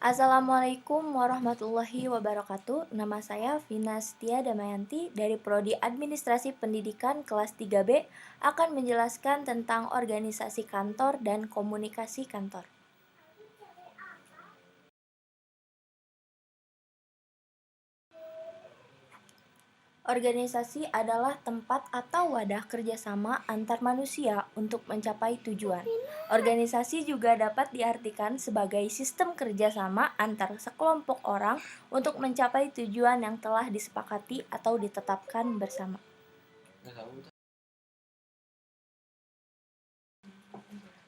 Assalamualaikum warahmatullahi wabarakatuh. Nama saya Vina Setia Damayanti dari Prodi Administrasi Pendidikan kelas 3B akan menjelaskan tentang organisasi kantor dan komunikasi kantor. Organisasi adalah tempat atau wadah kerjasama antar manusia untuk mencapai tujuan. Organisasi juga dapat diartikan sebagai sistem kerjasama antar sekelompok orang untuk mencapai tujuan yang telah disepakati atau ditetapkan bersama.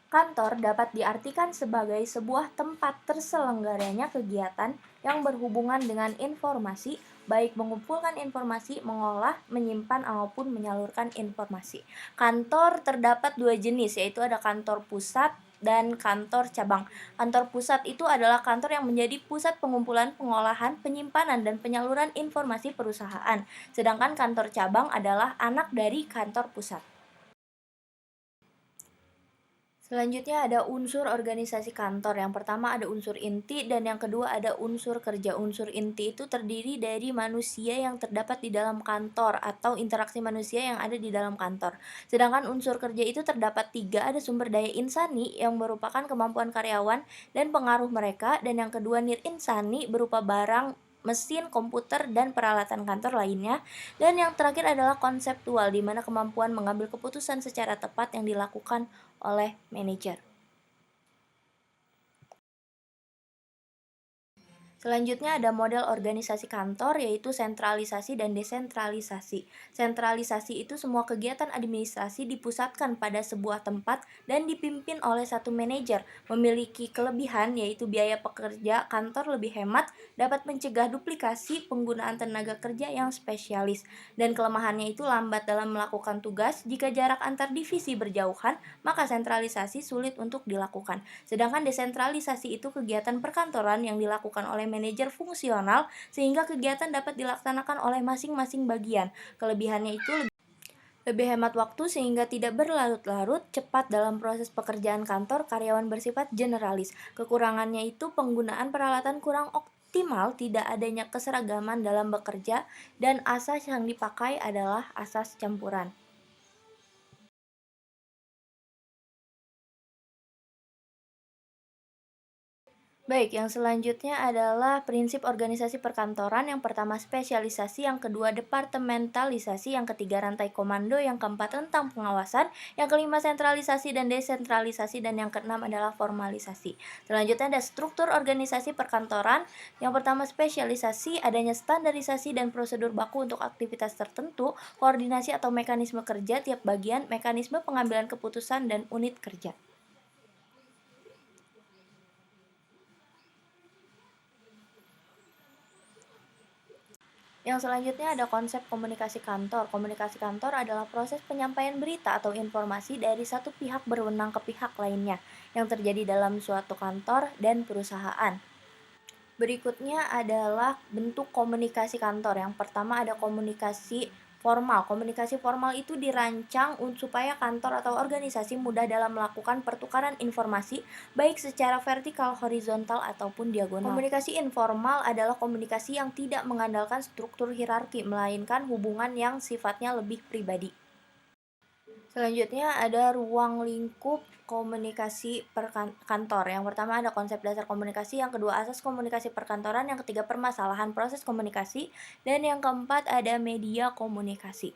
Kantor dapat diartikan sebagai sebuah tempat terselenggaranya kegiatan yang berhubungan dengan informasi, baik mengumpulkan informasi, mengolah, menyimpan, maupun menyalurkan informasi. Kantor terdapat dua jenis, yaitu ada kantor pusat dan kantor cabang. Kantor pusat itu adalah kantor yang menjadi pusat pengumpulan, pengolahan, penyimpanan, dan penyaluran informasi perusahaan. Sedangkan kantor cabang adalah anak dari kantor pusat. Selanjutnya ada unsur organisasi kantor. Yang pertama ada unsur inti dan yang kedua ada unsur kerja. Unsur inti itu terdiri dari manusia yang terdapat di dalam kantor atau interaksi manusia yang ada di dalam kantor. Sedangkan unsur kerja itu terdapat tiga, ada sumber daya insani yang merupakan kemampuan karyawan dan pengaruh mereka, dan yang kedua nir insani berupa barang, mesin, komputer, dan peralatan kantor lainnya. Dan yang terakhir adalah konseptual, di mana kemampuan mengambil keputusan secara tepat yang dilakukan oleh manajer. Selanjutnya ada model organisasi kantor, yaitu sentralisasi dan desentralisasi. Sentralisasi itu semua kegiatan administrasi dipusatkan pada sebuah tempat dan dipimpin oleh satu manajer. Memiliki kelebihan yaitu biaya pekerja kantor lebih hemat, dapat mencegah duplikasi penggunaan tenaga kerja yang spesialis. Dan kelemahannya itu lambat dalam melakukan tugas. Jika jarak antar divisi berjauhan, maka sentralisasi sulit untuk dilakukan. Sedangkan desentralisasi itu kegiatan perkantoran yang dilakukan oleh manajer fungsional sehingga kegiatan dapat dilaksanakan oleh masing-masing bagian. Kelebihannya itu lebih hemat waktu sehingga tidak berlarut-larut, cepat dalam proses pekerjaan kantor, karyawan bersifat generalis. Kekurangannya itu penggunaan peralatan kurang optimal, tidak adanya keseragaman dalam bekerja, dan asas yang dipakai adalah asas campuran. Baik, yang selanjutnya adalah prinsip organisasi perkantoran. Yang pertama spesialisasi, yang kedua departementalisasi, yang ketiga rantai komando, yang keempat tentang pengawasan, yang kelima sentralisasi dan desentralisasi, dan yang keenam adalah formalisasi. Selanjutnya ada struktur organisasi perkantoran. Yang pertama spesialisasi, adanya standarisasi dan prosedur baku untuk aktivitas tertentu, koordinasi atau mekanisme kerja tiap bagian, mekanisme pengambilan keputusan, dan unit kerja. Yang selanjutnya ada konsep komunikasi kantor. Komunikasi kantor adalah proses penyampaian berita atau informasi dari satu pihak berwenang ke pihak lainnya yang terjadi dalam suatu kantor dan perusahaan. Berikutnya adalah bentuk komunikasi kantor. Yang pertama ada komunikasi formal. Komunikasi formal itu dirancang supaya kantor atau organisasi mudah dalam melakukan pertukaran informasi baik secara vertikal, horizontal, ataupun diagonal. Komunikasi informal adalah komunikasi yang tidak mengandalkan struktur hierarki, melainkan hubungan yang sifatnya lebih pribadi. Selanjutnya ada ruang lingkup komunikasi kantor. Yang pertama ada konsep dasar komunikasi, yang kedua asas komunikasi perkantoran, yang ketiga permasalahan proses komunikasi, dan yang keempat ada media komunikasi.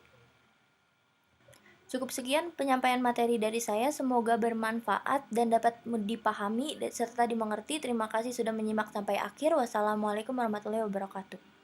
Cukup sekian penyampaian materi dari saya, semoga bermanfaat dan dapat dipahami serta dimengerti. Terima kasih sudah menyimak sampai akhir. Wassalamualaikum warahmatullahi wabarakatuh.